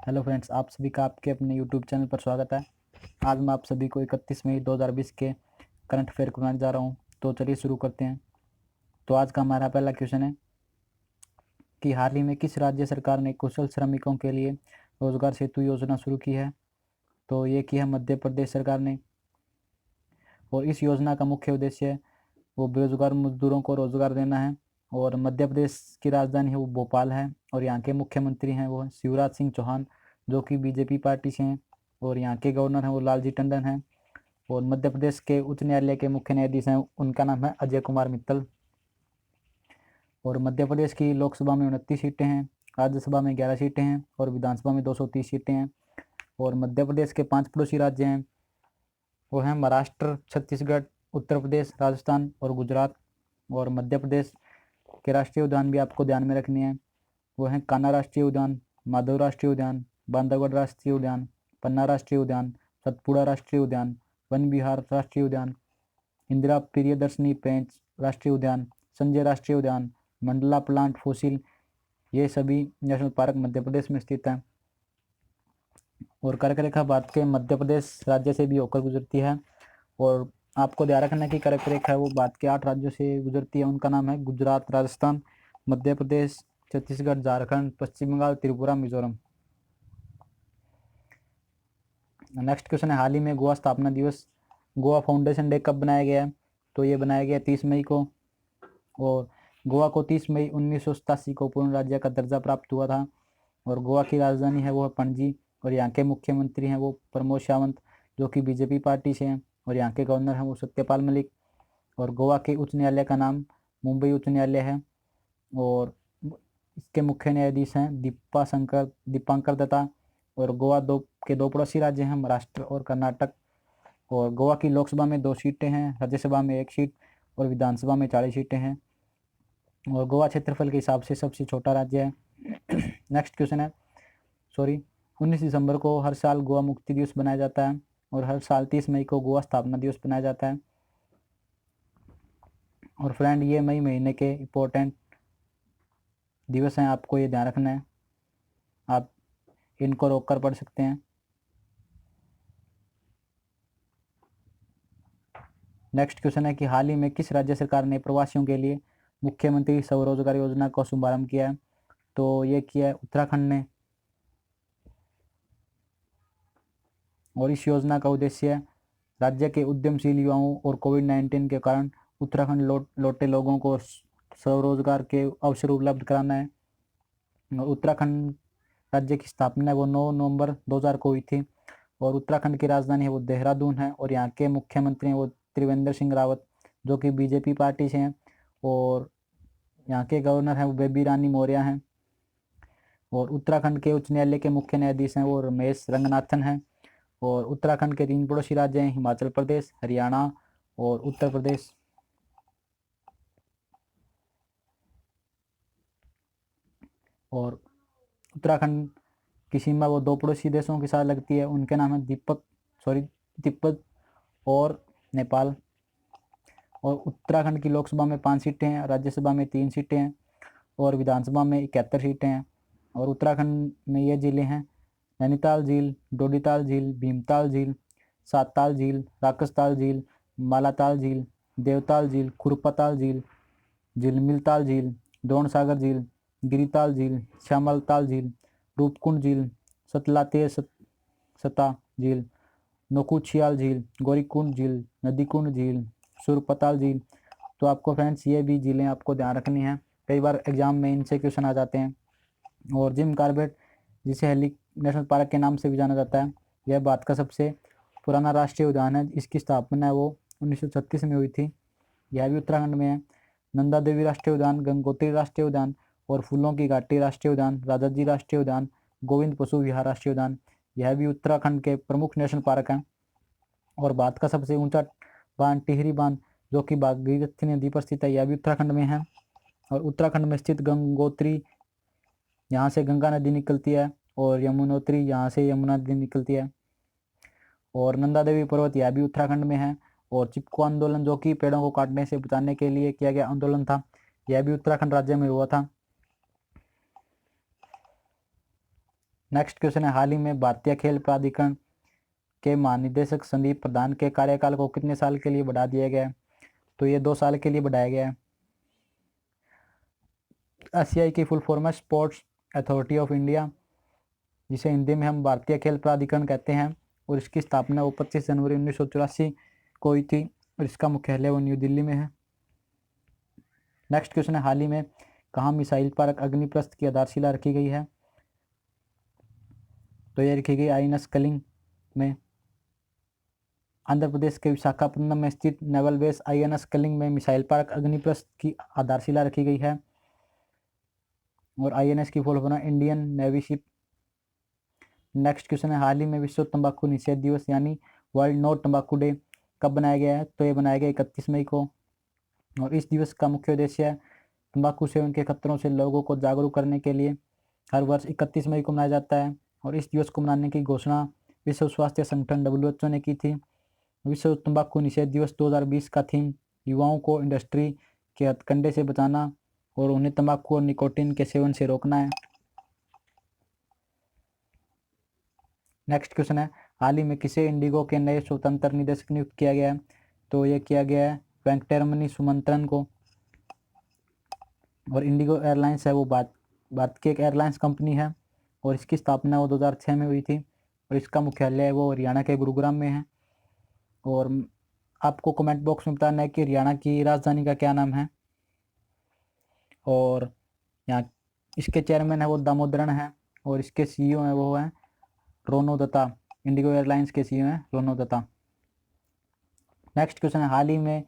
Hello friends, आप सभी का आपके अपने यूट्यूब चैनल पर स्वागत है। आज मैं आप सभी को 31 मई 2020 के करंट अफेयर करवाने जा रहा हूं। तो चलिए शुरू करते हैं। तो आज का हमारा पहला क्वेश्चन है कि हाल ही में किस राज्य सरकार ने कुशल श्रमिकों के लिए रोजगार सेतु योजना शुरू की है। तो ये की है मध्य प्रदेश सरकार ने। और इस योजना का मुख्य उद्देश्य वो बेरोजगार मजदूरों को रोजगार देना है। और मध्य प्रदेश की राजधानी है वो भोपाल है। और यहाँ के मुख्यमंत्री हैं वो शिवराज सिंह चौहान, जो कि बीजेपी पार्टी से हैं। और यहाँ के गवर्नर हैं वो लालजी टंडन हैं। और मध्य प्रदेश के उच्च न्यायालय के मुख्य न्यायाधीश हैं, उनका नाम है अजय कुमार मित्तल। और मध्य प्रदेश की लोकसभा में 29 सीटें हैं, राज्यसभा में 11 सीटें हैं और विधानसभा में 230 सीटें हैं। और मध्य प्रदेश के 5 पड़ोसी राज्य हैं, वो हैं महाराष्ट्र, छत्तीसगढ़, उत्तर प्रदेश, राजस्थान और गुजरात। और मध्य प्रदेश के राष्ट्रीय उद्यान भी आपको ध्यान में रखने हैं, वो हैं कान्हा राष्ट्रीय उद्यान, माधव राष्ट्रीय उद्यान, बांधवगढ़ राष्ट्रीय उद्यान, पन्ना राष्ट्रीय उद्यान, सतपुड़ा राष्ट्रीय उद्यान, वन विहार राष्ट्रीय उद्यान, इंदिरा प्रियदर्शनी पेंच राष्ट्रीय उद्यान, संजय राष्ट्रीय उद्यान, मंडला प्लांट फॉसिल, ये सभी नेशनल पार्क मध्य प्रदेश में स्थित हैं। और कर्क रेखा भारत के मध्य प्रदेश राज्य से भी होकर गुजरती है। और आपको ध्यान रखना कि कर्क रेखा है वो भारत के 8 राज्यों से गुजरती है। उनका नाम है गुजरात, राजस्थान, मध्य प्रदेश, छत्तीसगढ़, झारखंड, पश्चिम बंगाल, त्रिपुरा, मिजोरम। नेक्स्ट क्वेश्चन है, हाल ही में गोवा स्थापना दिवस, गोवा फाउंडेशन डे कब बनाया गया है। तो ये बनाया गया 30 मई को। और गोवा को 30 मई 1987 को पूर्ण राज्य का दर्जा प्राप्त हुआ था। और गोवा की राजधानी है वो है पणजी। और यहाँ के मुख्यमंत्री हैं वो प्रमोद सावंत, जो कि बीजेपी पार्टी से हैं। और यहाँ के गवर्नर हैं वो सत्यपाल मलिक। और गोवा के उच्च न्यायालय का नाम मुंबई उच्च न्यायालय है। और इसके मुख्य न्यायाधीश हैं दीपांकर दत्ता। और गोवा के दो पड़ोसी राज्य हैं, महाराष्ट्र और कर्नाटक। और गोवा की लोकसभा में 2 सीटें हैं, राज्यसभा में 1 सीट और विधानसभा में 40 सीटें हैं। और गोवा क्षेत्रफल के हिसाब से सबसे छोटा राज्य है। नेक्स्ट क्वेश्चन है, 19 दिसंबर को हर साल गोवा मुक्ति दिवस बनाया जाता है। और हर साल 30 मई को गोवा स्थापना दिवस बनाया जाता है। और फ्रेंड, ये मई महीने के इम्पोर्टेंट दिवस हैं, आपको ये ध्यान रखना है, आप इनको रोक कर पढ़ सकते हैं। नेक्स्ट क्वेश्चन है कि हाल ही में किस राज्य सरकार ने प्रवासियों के लिए मुख्यमंत्री स्वरोजगार योजना का शुभारंभ किया है। तो ये किया है उत्तराखंड ने। और इस योजना का उद्देश्य राज्य के उद्यमशील युवाओं और कोविड-19 के कारण उत्तराखंड लौटे लोगों को स्वरोजगार के अवसर उपलब्ध कराना है। और उत्तराखंड राज्य की स्थापना वो 9 नवंबर 2000 को हुई थी। और उत्तराखंड की राजधानी है वो देहरादून है। और यहाँ के मुख्यमंत्री हैं वो त्रिवेंद्र सिंह रावत, जो कि बीजेपी पार्टी से हैं। और यहाँ के गवर्नर हैं वो बेबी रानी मौर्य हैं। और उत्तराखंड के उच्च न्यायालय के मुख्य न्यायाधीश हैं वो रमेश रंगनाथन हैं। और उत्तराखंड के 3 पड़ोसी राज्य हैं, हिमाचल प्रदेश, हरियाणा और उत्तर प्रदेश। और उत्तराखंड की सीमा वो 2 पड़ोसी देशों के साथ लगती है, उनके नाम है तिब्बत और नेपाल। और उत्तराखंड की लोकसभा में 5 सीटें हैं, राज्यसभा में 3 सीटें हैं और विधानसभा में 71 सीटें हैं। और उत्तराखंड में ये जिले हैं नैनीताल झील, डोडीताल झील, भीमताल झील, सातताल झील, राकसताल झील, मालाताल झील, देवताल झील, खुरपताल झील, झिलमिलताल झील, द्रोणसागर झील, गिरिताल झील, श्यामलताल झील, रूपकुंड झील, सता झील, नोकुचियाल झील, गौरीकुंड झील, नदीकुंड झील, सुरपताल झील। तो आपको फ्रेंड्स ये भी झीलें आपको ध्यान रखनी है, कई बार एग्जाम में इनसे क्वेश्चन आ जाते हैं। और जिम कॉर्बेट, जिसे हेली नेशनल पार्क के नाम से भी जाना जाता है, यह भारत का सबसे पुराना राष्ट्रीय उद्यान है। इसकी स्थापना है वो 1936 में हुई थी। यह भी उत्तराखंड में है। नंदा देवी राष्ट्रीय उद्यान, गंगोत्री राष्ट्रीय उद्यान और फूलों की घाटी राष्ट्रीय उद्यान, राजाजी राष्ट्रीय उद्यान, गोविंद पशु विहार राष्ट्रीय उद्यान, यह भी उत्तराखंड के प्रमुख नेशनल पार्क हैं। और भारत का सबसे ऊंचा बांध टिहरी बांध, जो कि भागीरथी नदी पर स्थित है, यह भी उत्तराखंड में है। और उत्तराखंड में स्थित गंगोत्री, यहाँ से गंगा नदी निकलती है। और यमुनोत्री, यहाँ से यमुना नदी निकलती है। और नंदा देवी पर्वत, यह भी उत्तराखंड में है। और चिपको आंदोलन, जो कि पेड़ों को काटने से बचाने के लिए किया गया आंदोलन था, यह भी उत्तराखंड राज्य में हुआ था। नेक्स्ट क्वेश्चन है, हाल ही में भारतीय खेल प्राधिकरण के महानिदेशक संदीप प्रधान के कार्यकाल को कितने साल के लिए बढ़ा दिया गया है? तो ये 2 साल के लिए बढ़ाया गया है। एसीआई की फुल फॉर्म है स्पोर्ट्स अथॉरिटी ऑफ इंडिया, जिसे हिंदी में हम भारतीय खेल प्राधिकरण कहते हैं, और इसकी स्थापना वो 25 जनवरी 1984 को हुई थी, और इसका मुख्यालय वो न्यू दिल्ली में है। नेक्स्ट क्वेश्चन है, हाल ही में कहाँ मिसाइल पार्क अग्निप्रस्थ की आधारशिला रखी गई है? तो ये रखी गई आईएनएस कलिंग में। आंध्र प्रदेश के विशाखापट्टनम में स्थित नेवल बेस आईएनएस कलिंग में मिसाइल पार्क अग्निप्रस्थ की आधारशिला रखी गई है, और आईएनएस की full form Indian navy ship. Next question है, हाल ही में विश्व तंबाकू निषेध दिवस यानी वर्ल्ड नो तंबाकू डे कब बनाया गया है? तो ये बनाया गया 31 मई को, और इस दिवस का मुख्य उद्देश्य है तंबाकू सेवन के खतरों से लोगों को जागरूक करने के लिए हर वर्ष 31 मई को मनाया जाता है, और इस दिवस को मनाने की घोषणा विश्व स्वास्थ्य संगठन WHO ने की थी। विश्व तंबाकू निषेध दिवस 2020 का थीम युवाओं को इंडस्ट्री के हथकंडे से बचाना और उन्हें तंबाकू और निकोटीन के सेवन से रोकना है। नेक्स्ट क्वेश्चन है, हाल ही में किसे इंडिगो के नए स्वतंत्र निदेशक नियुक्त किया गया है? तो यह किया गया है वेंकटरमणि सुमंत्रन को, और इंडिगो एयरलाइंस है वो भारत की एक एयरलाइंस कंपनी है, और इसकी स्थापना वो 2006 में हुई थी, और इसका मुख्यालय वो हरियाणा के गुरुग्राम में है। और आपको कमेंट बॉक्स में बताना है कि हरियाणा की राजधानी का क्या नाम है। और यहाँ इसके चेयरमैन है वो दामोदरन है, और इसके CEO है वो है रोनो दत्ता। इंडिगो एयरलाइंस के CEO हैं रोनो दत्ता। नेक्स्ट क्वेश्चन है, हाल ही में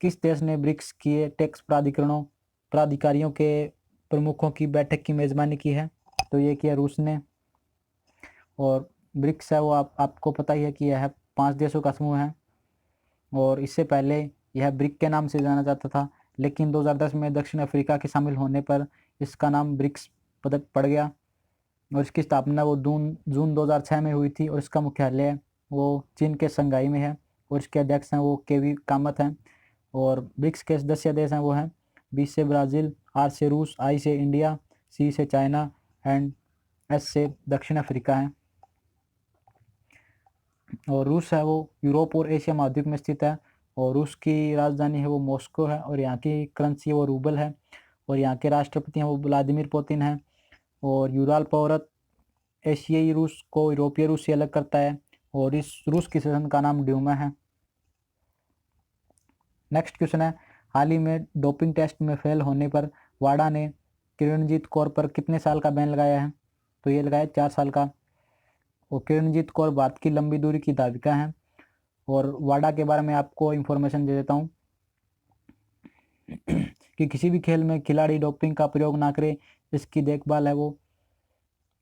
किस देश ने ब्रिक्स के टैक्स प्राधिकारियों के प्रमुखों की बैठक की मेजबानी की है? तो ये किया रूस ने। और ब्रिक्स है वो आपको पता ही है कि यह 5 देशों का समूह है, और इससे पहले यह ब्रिक के नाम से जाना जाता था, लेकिन 2010 में दक्षिण अफ्रीका के शामिल होने पर इसका नाम ब्रिक्स पड़ गया, और इसकी स्थापना वो जून 2006 में हुई थी, और इसका मुख्यालय वो चीन के शंघाई में है, और इसके अध्यक्ष हैं वो केवी कामत हैं। और ब्रिक्स के सदस्य देश हैं वो हैं B से ब्राज़ील, R से रूस, I से इंडिया, C से चाइना एंड S से दक्षिण अफ्रीका है। और रूस है वो यूरोप और एशिया महाद्वीप में स्थित है, और रूस की राजधानी है वो मॉस्को है, और यहाँ की करेंसी वो रूबल है, और यहाँ के राष्ट्रपति हैं वो व्लादिमीर पुतिन हैं। और यूराल पर्वत एशियाई रूस को यूरोपीय रूस से अलग करता है, और इस रूस की शासन का नाम ड्यूमा है। नेक्स्ट क्वेश्चन है, हाल ही में डोपिंग टेस्ट में फेल होने पर वाडा ने किरणजीत कौर पर कितने साल का बैन लगाया है? तो ये लगाया 4 साल का। और किरणजीत कौर भारत की लंबी दूरी की धाविका हैं, और वाडा के बारे में आपको इन्फॉर्मेशन दे देता हूँ कि किसी भी खेल में खिलाड़ी डोपिंग का प्रयोग ना करे, इसकी देखभाल है वो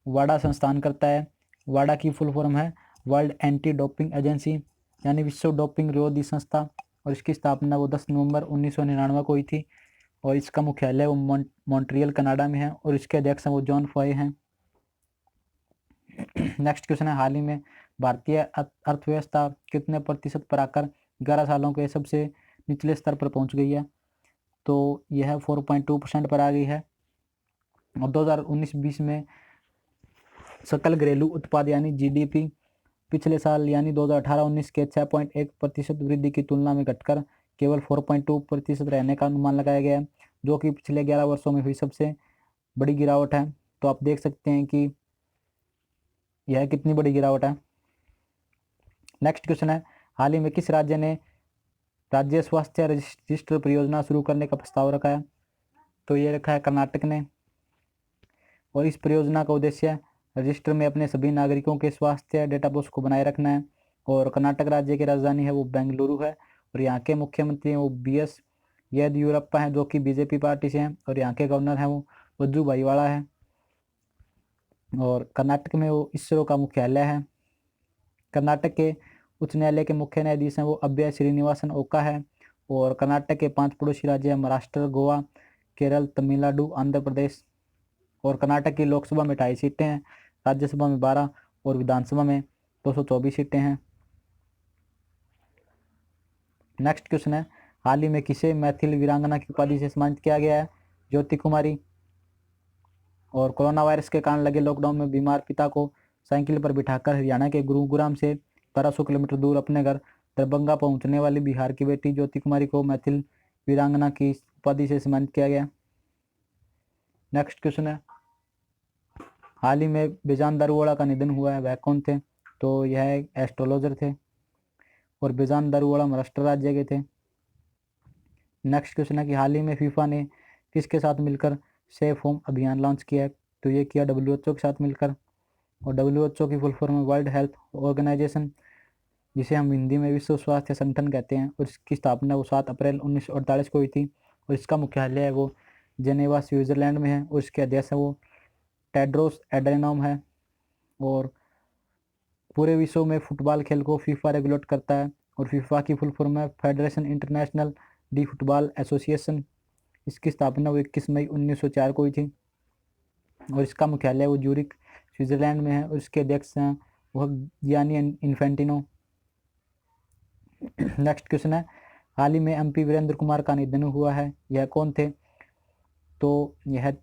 वाडा संस्थान करता है। वाडा की फुल फॉर्म है वर्ल्ड एंटी डोपिंग एजेंसी, यानी विश्व डोपिंग विरोधी संस्था, और इसकी स्थापना वो 10 नवंबर 1999 को हुई थी, और इसका मुख्यालय वो मॉन्ट्रियल कनाडा में है, और इसके अध्यक्ष वो जॉन फॉय हैं। नेक्स्ट क्वेश्चन है, हाल ही में भारतीय अर्थव्यवस्था कितने प्रतिशत पर आकर 11 सालों के सबसे निचले स्तर पर पहुंच गई है? तो यह 4.2% पर आ गई है। और 2019-20 में सकल घरेलू उत्पाद यानी GDP पिछले साल यानी 2018-19 के 6.1% वृद्धि की तुलना में घटकर केवल 4.2% रहने का अनुमान लगाया गया है, जो कि पिछले 11 वर्षों में हुई सबसे बड़ी गिरावट है। तो आप देख सकते हैं कि यह कितनी बड़ी गिरावट है। नेक्स्ट क्वेश्चन है, हाल ही में किस राज्य ने राज्य स्वास्थ्य रजिस्टर परियोजना शुरू करने का प्रस्ताव रखा है? तो ये रखा है कर्नाटक ने, और इस परियोजना का उद्देश्य रजिस्टर में अपने सभी नागरिकों के स्वास्थ्य डेटाबेस को बनाए रखना है। और कर्नाटक राज्य की राजधानी है वो बेंगलुरु है, और यहाँ के मुख्यमंत्री हैं वो BS येदियुरप्पा हैं, जो कि BJP पार्टी से हैं, और यहाँ के गवर्नर हैं वो वजुभाई वाला है। और कर्नाटक में वो इसरो का मुख्यालय है। कर्नाटक के उच्च न्यायालय के मुख्य न्यायाधीश हैं वो अभय श्रीनिवासन ओका है। और कर्नाटक के 5 पड़ोसी राज्य हैं महाराष्ट्र, गोवा, केरल, तमिलनाडु, आंध्र प्रदेश। और कर्नाटक की लोकसभा में 28 सीटें हैं, राज्यसभा में 12, और विधानसभा में 224 सीटें हैं। नेक्स्ट क्वेश्चन है, हाल ही में किसे मैथिल वीरांगना की उपाधि से सम्मानित किया गया है? ज्योति कुमारी। और कोरोना वायरस के कारण लगे लॉकडाउन में बीमार पिता को साइकिल पर बिठाकर हरियाणा के गुरुग्राम से 1200 किलोमीटर दूर अपने घर दरभंगा पहुंचने वाली बिहार की बेटी ज्योति कुमारी को मैथिल वीरांगना की उपाधि से सम्मानित किया गया। नेक्स्ट क्वेश्चन है, हाल ही में बेजान दारूवाला का निधन हुआ है, वह कौन थे? तो यह एक एस्ट्रोलॉजर थे और बेजान दारूवाला महाराष्ट्र राज्य के थे। नेक्स्ट क्वेश्चन है कि हाल ही में फीफा ने किसके साथ मिलकर सेफ होम अभियान लॉन्च किया है? तो ये किया WHO के साथ मिलकर। और WHO की फुल फॉर्म है वर्ल्ड हेल्थ ऑर्गेनाइजेशन, जिसे हम हिंदी में विश्व स्वास्थ्य संगठन कहते हैं, और इसकी स्थापना वो 7 अप्रैल 1948 को हुई थी और इसका मुख्यालय है वो जेनेवा स्विट्जरलैंड में है और इसके अध्यक्ष है वो टेड्रोस एड्रेनॉम है। और पूरे विश्व में फुटबॉल खेल को फीफा रेगुलेट करता है और फीफा की फुल फॉर्म है federation international D football association. इसकी स्थापना वो 21 मई 1904 को हुई थी और इसका मुख्यालय वो ज्यूरिक स्विट्जरलैंड में है और इसके अध्यक्ष हैं वह गियानी इन्फेंटिनो। नेक्स्ट क्वेश्चन है, हाल ही में MP वीरेंद्र कुमार का निधन हुआ है, यह कौन थे? तो यह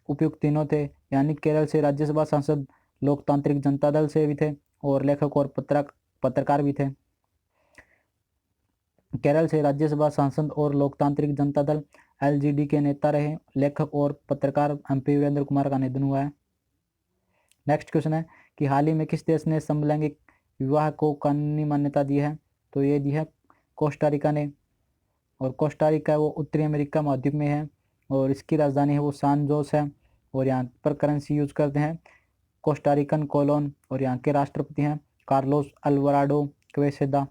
उपयुक्त तीनों थे, यानी केरल से राज्यसभा सांसद, लोकतांत्रिक जनता दल से भी थे और लेखक और पत्रकार भी थे। केरल से राज्यसभा सांसद और लोकतांत्रिक जनता दल LJD के नेता रहे लेखक और पत्रकार MP वीरेंद्र कुमार का निधन हुआ है। नेक्स्ट क्वेश्चन है कि हाल ही में किस देश ने समलैंगिक विवाह को कानूनी मान्यता दी है? तो ये दी है कोस्टारिका ने और कोस्टारिका वो उत्तरी अमेरिका महाद्वीप में है और इसकी राजधानी है वो सान जोस है और यहाँ पर करेंसी यूज करते हैं कोस्टारिकन कोलोन और यहाँ के राष्ट्रपति हैं कार्लोस अल्वाराडो क्वेसेदा।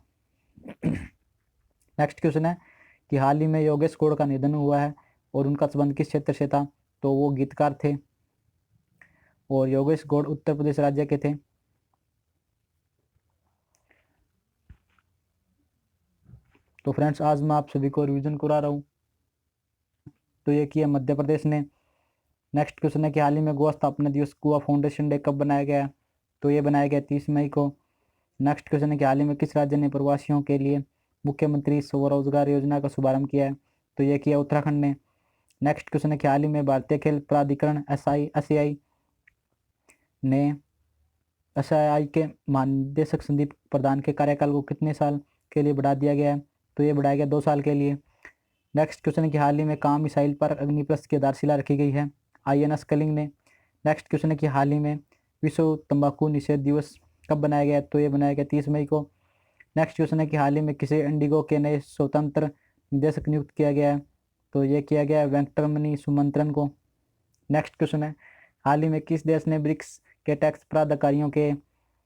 नेक्स्ट क्वेश्चन है कि हाल ही में योगेश गौड़ का निधन हुआ है और उनका संबंध किस क्षेत्र से था? तो वो गीतकार थे और योगेश गौड़ उत्तर प्रदेश राज्य के थे। तो फ्रेंड्स आज मैं आप सभी को रिवीजन करा रहा हूँ। तो ये किया मध्य प्रदेश ने। नेक्स्ट क्वेश्चन है कि हाल ही में गोवा स्थापना दिवस गोवा फाउंडेशन डे कब बनाया गया? तो ये बनाया गया 30 मई को। नेक्स्ट क्वेश्चन है कि हाल ही में किस राज्य ने प्रवासियों के लिए मुख्यमंत्री स्वरोजगार योजना का शुभारंभ किया है? तो ये किया उत्तराखंड ने। नेक्स्ट क्वेश्चन है कि हाल ही में भारतीय खेल प्राधिकरण SAI ने SAI के महानिदेशक संदीप प्रधान के कार्यकाल को कितने साल के लिए बढ़ा दिया गया है? तो ये बढ़ाया गया 2 साल के लिए। नेक्स्ट क्वेश्चन है कि हाल ही में कहाँ मिसाइल पर अग्निप्रस्थ की आधारशिला रखी गई है? INS कलिंग ने। नेक्स्ट क्वेश्चन है कि हाल ही में विश्व तंबाकू निषेध दिवस कब बनाया गया? तो ये बनाया गया 30 मई को। नेक्स्ट क्वेश्चन है कि हाल ही में किसे इंडिगो के नए स्वतंत्र निदेशक नियुक्त किया गया है? तो ये किया गया वेंकटरमणि सुमंत्रन को। नेक्स्ट क्वेश्चन है, हाल ही में किस देश ने ब्रिक्स के टैक्स प्राधिकारियों के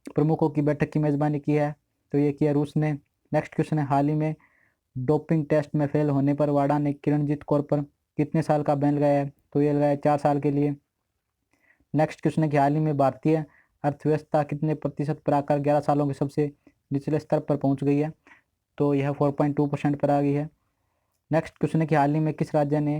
प्रमुखों की बैठक की मेजबानी की है? तो ये किया रूस ने। नेक्स्ट क्वेश्चन है, हाल ही में डोपिंग टेस्ट में फेल होने पर वाडा ने किरणजीत कौर पर कितने साल का बैन लगाया है? तो ये लगाया 4 साल के लिए। नेक्स्ट क्वेश्चन है कि हाल ही में भारतीय अर्थव्यवस्था कितने प्रतिशत पर आकर 11 सालों के सबसे निचले स्तर पर पहुंच गई है? तो यह 4.2% पर आ गई है। नेक्स्ट क्वेश्चन है कि हाल ही में किस राज्य ने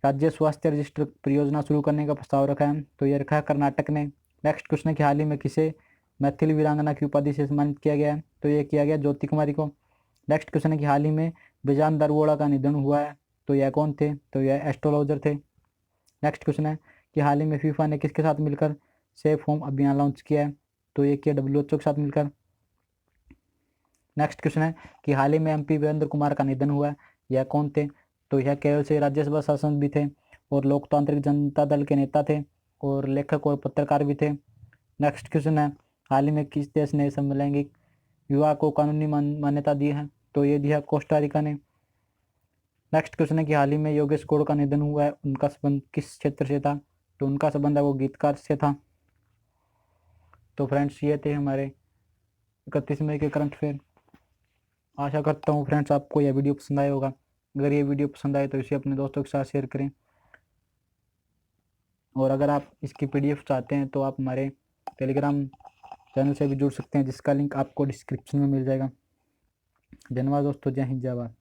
राज्य स्वास्थ्य रजिस्टर परियोजना शुरू करने का प्रस्ताव रखा है? तो यह रखा है कर्नाटक ने। नेक्स्ट क्वेश्चन है कि हाल ही में किसे मैथिल वीरांगना की उपाधि से सम्मानित किया गया है? तो यह किया गया ज्योति कुमारी को। नेक्स्ट क्वेश्चन है कि हाल ही में बेजान दारूवाला का निधन हुआ है, तो यह कौन थे? तो यह एस्ट्रोलॉजर थे। नेक्स्ट क्वेश्चन है कि हाल ही में फीफा ने किसके साथ मिलकर सेफ होम अभियान लॉन्च किया है? तो ये किया WHO के साथ मिलकर। नेक्स्ट क्वेश्चन है कि हाल ही में MP वीरेंद्र कुमार का निधन हुआ है, यह कौन थे? तो यह केरल से राज्यसभा सांसद भी थे और लोकतांत्रिक जनता दल के नेता थे और लेखक और पत्रकार भी थे। नेक्स्ट क्वेश्चन है, हाल ही में किस देश ने समलैंगिक विवाह को कानूनी मान्यता दी है? तो ये दिया कोस्टारिका ने। नेक्स्ट क्वेश्चन है कि हाल ही में योगेश गौड़ का निधन हुआ है, उनका संबंध किस क्षेत्र से था? तो उनका संबंध है वो गीतकार से था। तो फ्रेंड्स ये थे हमारे 31 मई के करंट अफेयर। आशा करता हूँ फ्रेंड्स आपको यह वीडियो पसंद आया होगा। अगर ये वीडियो पसंद आए तो इसे अपने दोस्तों के साथ शेयर करें और अगर आप इसकी PDF चाहते हैं तो आप हमारे टेलीग्राम चैनल से भी जुड़ सकते हैं, जिसका लिंक आपको डिस्क्रिप्शन में मिल जाएगा। धन्यवाद दोस्तों, जय हिंद जय भारत।